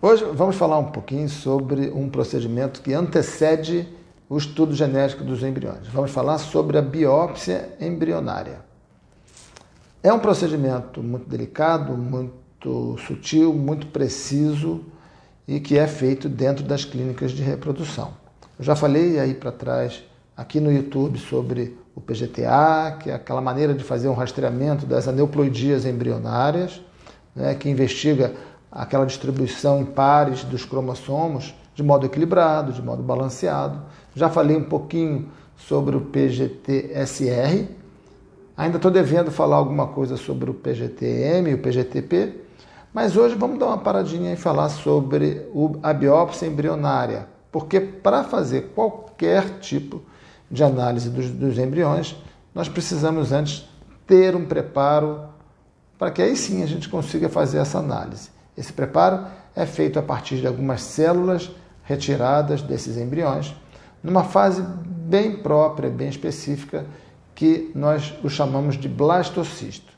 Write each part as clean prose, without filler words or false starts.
Hoje vamos falar um pouquinho sobre um procedimento que antecede o estudo genético dos embriões. Vamos falar sobre a biópsia embrionária. É um procedimento muito delicado, muito sutil, muito preciso e que é feito dentro das clínicas de reprodução. Eu já falei aí para trás, aqui no YouTube, sobre o PGT-A, que é aquela maneira de fazer um rastreamento das aneuploidias embrionárias, né, que investiga aquela distribuição em pares dos cromossomos de modo equilibrado, de modo balanceado. Já falei um pouquinho sobre o PGT-SR. Ainda estou devendo falar alguma coisa sobre o PGT-M e o PGT-P, mas hoje vamos dar uma paradinha e falar sobre a biópsia embrionária, porque para fazer qualquer tipo de análise dos embriões, nós precisamos antes ter um preparo para que aí sim a gente consiga fazer essa análise. Esse preparo é feito a partir de algumas células retiradas desses embriões, numa fase bem própria, bem específica, que nós o chamamos de blastocisto.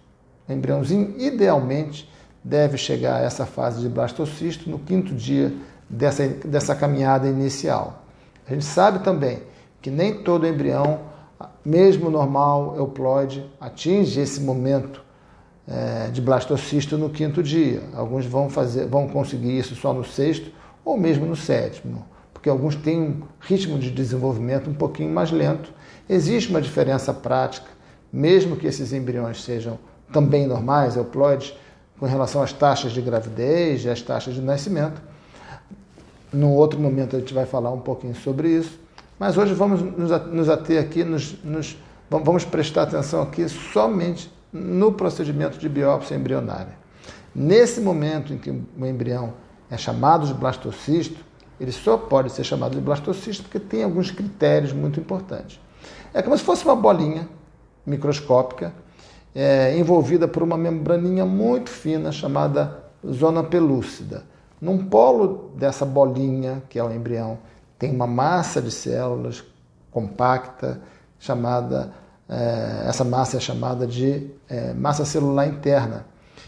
O embriãozinho, idealmente, deve chegar a essa fase de blastocisto no 5º dia dessa caminhada inicial. A gente sabe também que nem todo embrião, mesmo normal, euploide, atinge esse momento de blastocisto no 5º dia. Alguns vão conseguir isso só no 6º ou mesmo no 7º, porque alguns têm um ritmo de desenvolvimento um pouquinho mais lento. Existe uma diferença prática, mesmo que esses embriões sejam também normais, euploides, com relação às taxas de gravidez e às taxas de nascimento. Num outro momento a gente vai falar um pouquinho sobre isso, mas hoje vamos nos ater aqui, vamos prestar atenção aqui somente no procedimento de biópsia embrionária. Nesse momento em que o embrião é chamado de blastocisto, ele só pode ser chamado de blastocisto porque tem alguns critérios muito importantes. É como se fosse uma bolinha microscópica envolvida por uma membraninha muito fina chamada zona pelúcida. Num polo dessa bolinha, que é o embrião, tem uma massa de células compacta, essa massa é chamada de massa celular interna.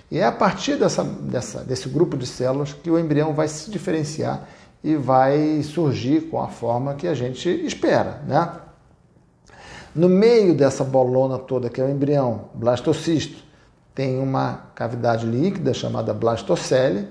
E é a partir desse grupo de células que o embrião vai se diferenciar e vai surgir com a forma que a gente espera, né? No meio dessa bolona toda, que é o embrião blastocisto, tem uma cavidade líquida chamada blastocele,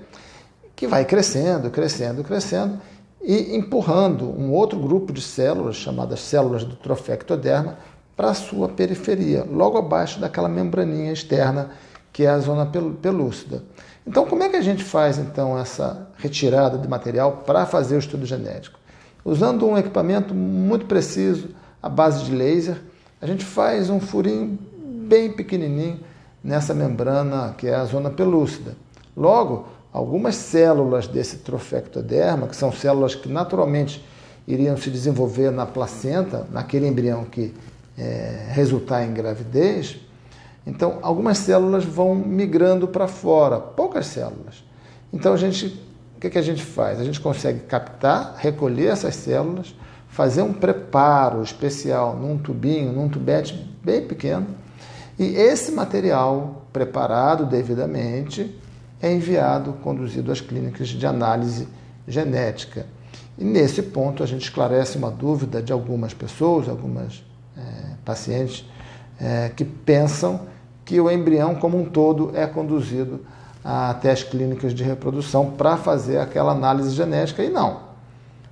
que vai crescendo, crescendo, crescendo e empurrando um outro grupo de células, chamadas células do trofectoderma, para a sua periferia, logo abaixo daquela membraninha externa, que é a zona pelúcida. Então, como é que a gente faz, então, essa retirada de material para fazer o estudo genético? Usando um equipamento muito preciso, à base de laser, a gente faz um furinho bem pequenininho nessa membrana, que é a zona pelúcida. Logo, algumas células desse trofectoderma, que são células que naturalmente iriam se desenvolver na placenta, naquele embrião que resultar em gravidez, então algumas células vão migrando para fora, poucas células. Então o que a gente faz? A gente consegue captar, recolher essas células, fazer um preparo especial num tubinho, num tubete bem pequeno, e esse material preparado devidamente é enviado, conduzido às clínicas de análise genética. E nesse ponto a gente esclarece uma dúvida de algumas pessoas, algumas pacientes que pensam que o embrião como um todo é conduzido até as clínicas de reprodução para fazer aquela análise genética, e não.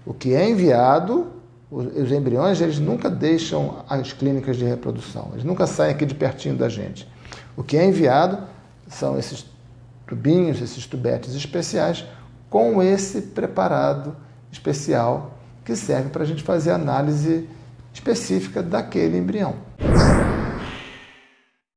O que é enviado, os embriões, eles nunca deixam as clínicas de reprodução, eles nunca saem aqui de pertinho da gente. O que é enviado são esses tubinhos, esses tubetes especiais, com esse preparado especial que serve para a gente fazer a análise específica daquele embrião.